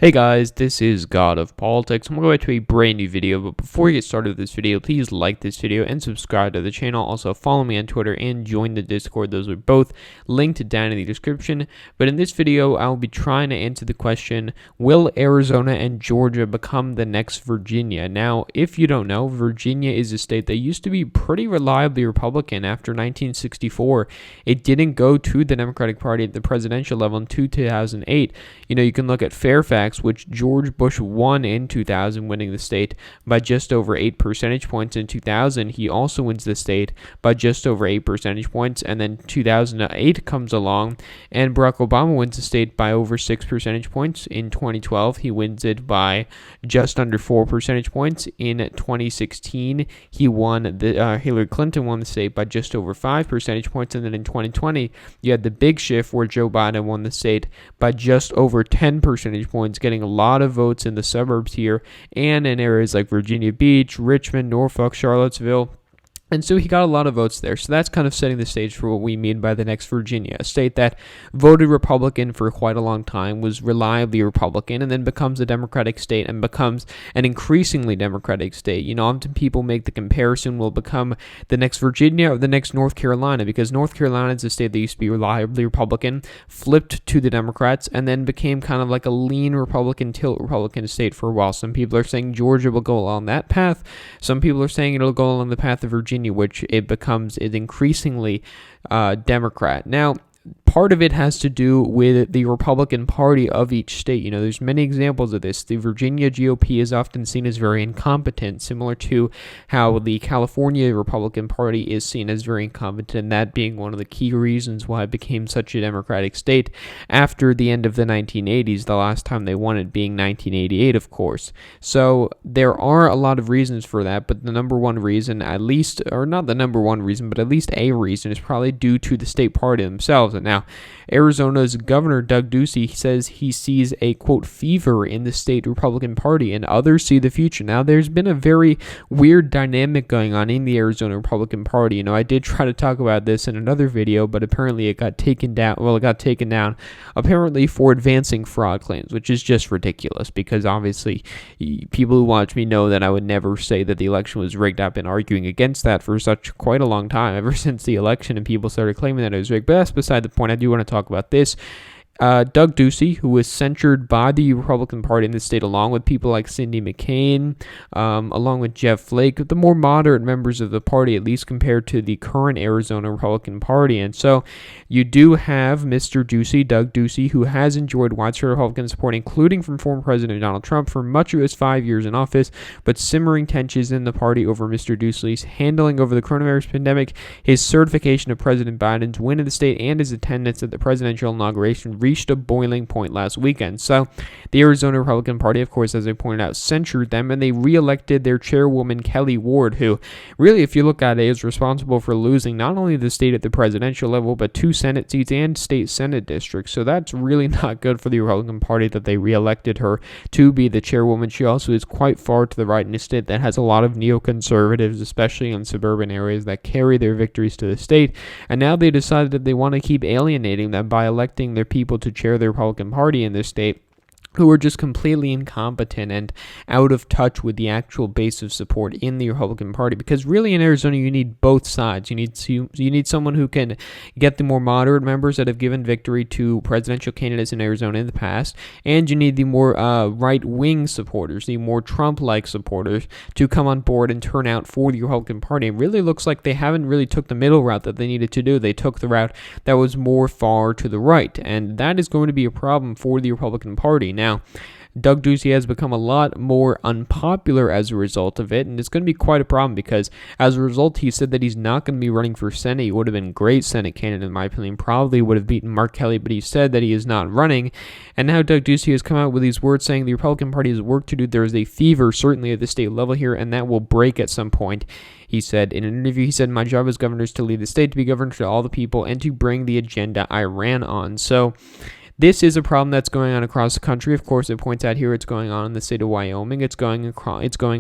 Hey guys, this is God of Politics. I'm going to go to a brand new video, but before we get started with this video, please like this video and subscribe to the channel. Also, follow me on Twitter and join the Discord. Those are both linked down in the description. But in this video, I'll be trying to answer the question, will Arizona and Georgia become the next Virginia? Now, if you don't know, Virginia is a state that used to be pretty reliably Republican after 1964. It didn't go to the Democratic Party at the presidential level until 2008. You can look at Fairfax, which George Bush won in 2000, winning the state by just over 8 percentage points. In 2000, he also wins the state by just over 8 percentage points. And then 2008 comes along, and Barack Obama wins the state by over 6 percentage points. In 2012, he wins it by just under 4 percentage points. In 2016, Hillary Clinton won the state by just over 5 percentage points. And then in 2020, you had the big shift where Joe Biden won the state by just over 10 percentage points, getting a lot of votes in the suburbs here and in areas like Virginia Beach, Richmond, Norfolk, Charlottesville. And so he got a lot of votes there. So that's kind of setting the stage for what we mean by the next Virginia, a state that voted Republican for quite a long time, was reliably Republican, and then becomes a Democratic state and becomes an increasingly Democratic state. Often people make the comparison will become the next Virginia or the next North Carolina, because North Carolina is a state that used to be reliably Republican, flipped to the Democrats, and then became kind of like a lean Republican, tilt Republican state for a while. Some people are saying Georgia will go along that path. Some people are saying it'll go along the path of Virginia, which it becomes increasingly Democrat. Now, part of it has to do with the Republican Party of each state. There's many examples of this. The Virginia GOP is often seen as very incompetent, similar to how the California Republican Party is seen as very incompetent, and that being one of the key reasons why it became such a Democratic state after the end of the 1980s, the last time they won it being 1988, of course. So there are a lot of reasons for that, but the number one reason, at least, or not the number one reason, but at least a reason, is probably due to the state party themselves. And now, Arizona's Governor Doug Ducey says he sees a, quote, fever in the state Republican Party, and others see the future. Now, there's been a very weird dynamic going on in the Arizona Republican Party. I did try to talk about this in another video, but apparently it got taken down. Well, it got taken down apparently for advancing fraud claims, which is just ridiculous, because obviously people who watch me know that I would never say that the election was rigged. I've been arguing against that for quite a long time, ever since the election, and people started claiming that it was rigged. But that's beside the point. I do want to talk about this. Doug Ducey, who was censured by the Republican Party in the state, along with people like Cindy McCain, along with Jeff Flake, the more moderate members of the party, at least compared to the current Arizona Republican Party. And so you do have Mr. Ducey, Doug Ducey, who has enjoyed widespread Republican support, including from former President Donald Trump for much of his 5 years in office, but simmering tensions in the party over Mr. Ducey's handling over the coronavirus pandemic, his certification of President Biden's win in the state, and his attendance at the presidential inauguration reached a boiling point last weekend. So the Arizona Republican Party, of course, as I pointed out, censured them, and they re-elected their chairwoman, Kelly Ward, who really, if you look at it, is responsible for losing not only the state at the presidential level, but 2 Senate seats and state Senate districts. So that's really not good for the Republican Party that they re-elected her to be the chairwoman. She also is quite far to the right in a state that has a lot of neoconservatives, especially in suburban areas, that carry their victories to the state. And now they decided that they want to keep alienating them by electing their people to chair the Republican Party in this state, who are just completely incompetent and out of touch with the actual base of support in the Republican Party. Because really in Arizona, you need both sides. You need someone who can get the more moderate members that have given victory to presidential candidates in Arizona in the past, and you need the more right-wing supporters, the more Trump-like supporters, to come on board and turn out for the Republican Party. It really looks like they haven't really took the middle route that they needed to do. They took the route that was more far to the right, and that is going to be a problem for the Republican Party. Now, Doug Ducey has become a lot more unpopular as a result of it, and it's going to be quite a problem because as a result, he said that he's not going to be running for Senate. He would have been a great Senate candidate, in my opinion, probably would have beaten Mark Kelly, but he said that he is not running. And now Doug Ducey has come out with these words saying the Republican Party has work to do. There is a fever, certainly at the state level here, and that will break at some point. He said in an interview, my job as governor is to lead the state, to be governor to all the people, and to bring the agenda I ran on. So this is a problem that's going on across the country. Of course, it points out here it's going on in the state of Wyoming, it's going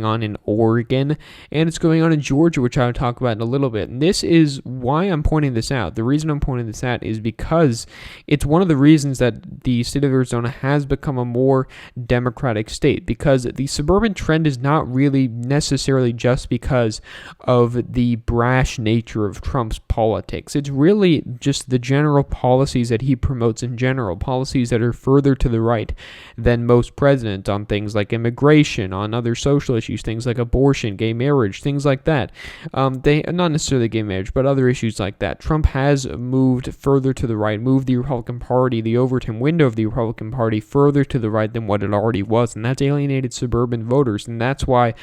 on in Oregon, and it's going on in Georgia, which I'll talk about in a little bit. And this is why I'm pointing this out. The reason I'm pointing this out is because it's one of the reasons that the state of Arizona has become a more Democratic state, because the suburban trend is not really necessarily just because of the brash nature of Trump's politics. It's really just the general policies that he promotes in general, policies that are further to the right than most presidents on things like immigration, on other social issues, things like abortion, gay marriage, things like that. They not necessarily gay marriage, but other issues like that. Trump has moved further to the right, moved the Republican Party, the Overton window of the Republican Party, further to the right than what it already was, and that's alienated suburban voters. And that's why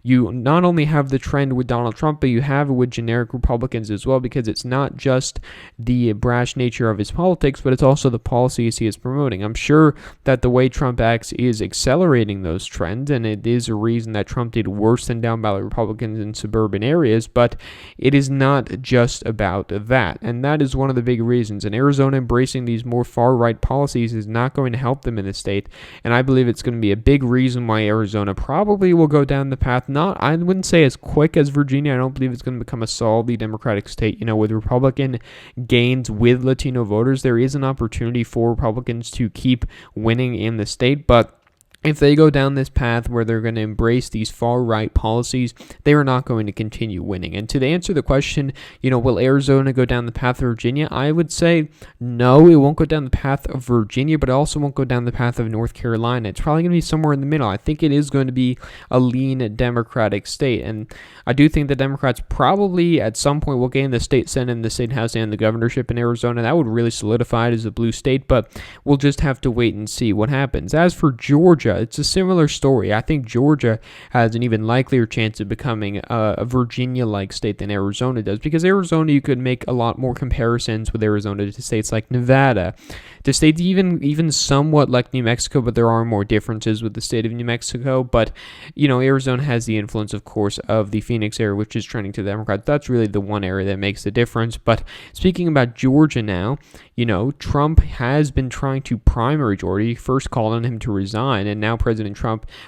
you not only have the trend with Donald Trump, but you have it with generic Republicans as well, because it's not just the brash nature of his politics, but it's also the policies he is promoting. I'm sure that the way Trump acts is accelerating those trends, and it is a reason that Trump did worse than down ballot Republicans in suburban areas, but it is not just about that. And that is one of the big reasons. And Arizona embracing these more far-right policies is not going to help them in the state, and I believe it's going to be a big reason why Arizona probably will go down the path, I wouldn't say as quick as Virginia. I don't believe it's going to become a solidly Democratic state. With Republican gains with Latino voters, there is an opportunity for Republicans to keep winning in the state, but if they go down this path where they're going to embrace these far-right policies, they are not going to continue winning. And to answer the question, will Arizona go down the path of Virginia? I would say no, it won't go down the path of Virginia, but it also won't go down the path of North Carolina. It's probably going to be somewhere in the middle. I think it is going to be a lean Democratic state. And I do think the Democrats probably at some point will gain the state Senate and the state House and the governorship in Arizona. That would really solidify it as a blue state, but we'll just have to wait and see what happens. As for Georgia, it's a similar story. I think Georgia has an even likelier chance of becoming a Virginia-like state than Arizona does, because Arizona, you could make a lot more comparisons with Arizona to states like Nevada, to states even somewhat like New Mexico, but there are more differences with the state of New Mexico. But, Arizona has the influence, of course, of the Phoenix area, which is trending to the Democrats. That's really the one area that makes the difference. But speaking about Georgia now, Trump has been trying to primary Georgia. He first called on him to resign, and now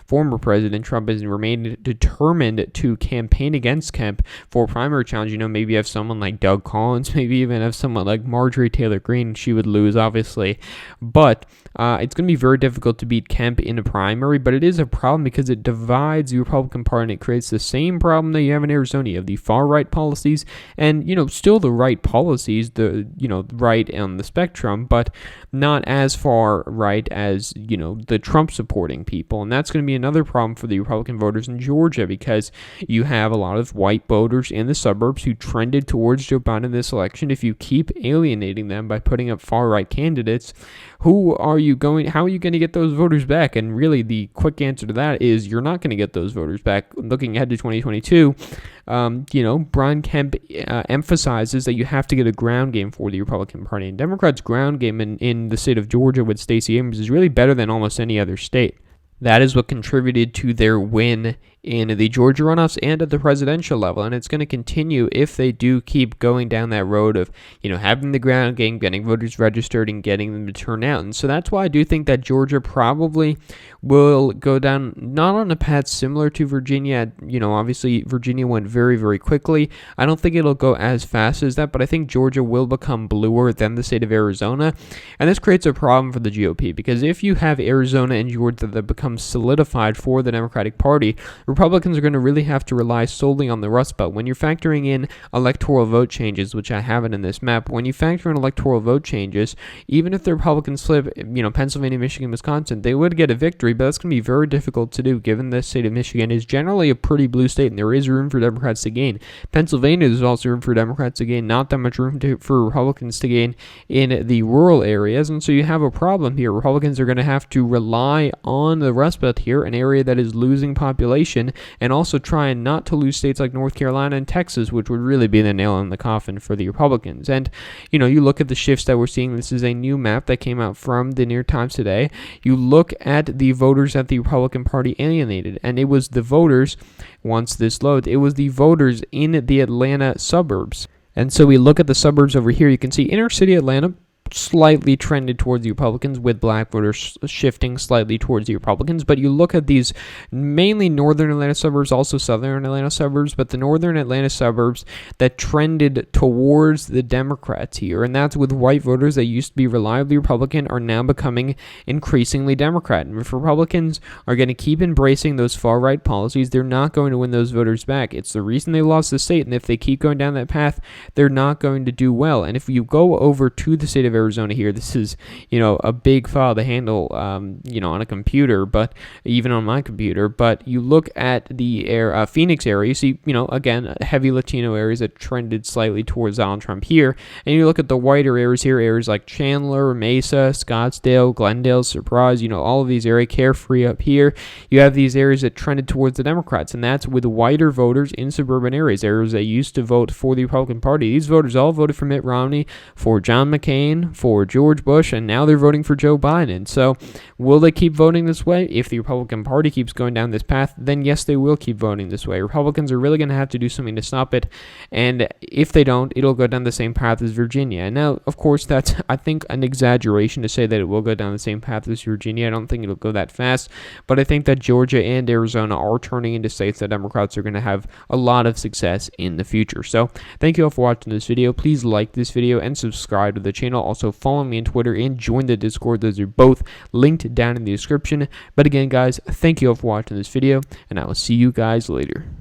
former President Trump has remained determined to campaign against Kemp for primary challenge. Maybe have someone like Doug Collins, maybe even have someone like Marjorie Taylor Greene. She would lose, obviously, but it's going to be very difficult to beat Kemp in a primary, but it is a problem because it divides the Republican Party, and it creates the same problem that you have in Arizona. You have the far-right policies and, still the right policies, the right on the spectrum, but not as far right as, the Trump-supporting people. And that's going to be another problem for the Republican voters in Georgia, because you have a lot of white voters in the suburbs who trended towards Joe Biden this election. If you keep alienating them by putting up far-right candidates, how are you going to get those voters back? And really, the quick answer to that is you're not going to get those voters back. Looking ahead to 2022, Brian Kemp emphasizes that you have to get a ground game for the Republican Party. And Democrats' ground game in the state of Georgia with Stacey Abrams is really better than almost any other state. That is what contributed to their win in the Georgia runoffs and at the presidential level, and it's going to continue if they do keep going down that road of, having the ground game, getting voters registered, and getting them to turn out. And so that's why I do think that Georgia probably will go down not on a path similar to Virginia. Obviously Virginia went very, very quickly. I don't think it'll go as fast as that, but I think Georgia will become bluer than the state of Arizona, and this creates a problem for the GOP, because if you have Arizona and Georgia that become solidified for the Democratic Party, Republicans are going to really have to rely solely on the Rust Belt. When you're factoring in electoral vote changes, which I haven't in this map, when you factor in electoral vote changes, even if the Republicans flip, Pennsylvania, Michigan, Wisconsin, they would get a victory, but that's going to be very difficult to do, given the state of Michigan is generally a pretty blue state, and there is room for Democrats to gain. Pennsylvania, there's also room for Democrats to gain, not that much room for Republicans to gain in the rural areas, and so you have a problem here. Republicans are going to have to rely on the Rust Belt here, an area that is losing population, and also trying not to lose states like North Carolina and Texas, which would really be the nail in the coffin for the Republicans. And, you look at the shifts that we're seeing. This is a new map that came out from the New York Times today. You look at the voters that the Republican Party alienated, and it was the voters, once this loads, it was the voters in the Atlanta suburbs. And so we look at the suburbs over here. You can see inner city Atlanta, slightly trended towards the Republicans, with black voters shifting slightly towards the Republicans. But you look at these mainly northern Atlanta suburbs, also southern Atlanta suburbs, but the northern Atlanta suburbs that trended towards the Democrats here, and that's with white voters that used to be reliably Republican are now becoming increasingly Democrat. And if Republicans are going to keep embracing those far-right policies, they're not going to win those voters back. It's the reason they lost the state, and if they keep going down that path, they're not going to do well. And if you go over to the state of Arizona here, this is, a big file to handle, on a computer, but even on my computer. But you look at the Phoenix area, you see, again, heavy Latino areas that trended slightly towards Donald Trump here. And you look at the whiter areas here, areas like Chandler, Mesa, Scottsdale, Glendale, Surprise, all of these areas, Carefree up here. You have these areas that trended towards the Democrats, and that's with whiter voters in suburban areas that used to vote for the Republican Party. These voters all voted for Mitt Romney, for John McCain, for George Bush, and now they're voting for Joe Biden. So will they keep voting this way? If the Republican Party keeps going down this path, then yes, they will keep voting this way. Republicans are really going to have to do something to stop it, and if they don't, it'll go down the same path as Virginia. And now, of course, that's, I think, an exaggeration to say that it will go down the same path as Virginia. I don't think it'll go that fast, but I think that Georgia and Arizona are turning into states that Democrats are going to have a lot of success in the future. So thank you all for watching this video. Please like this video and subscribe to the channel. Also follow me on Twitter and join the Discord. Those are both linked down in the description. But again, guys, thank you all for watching this video, and I will see you guys later.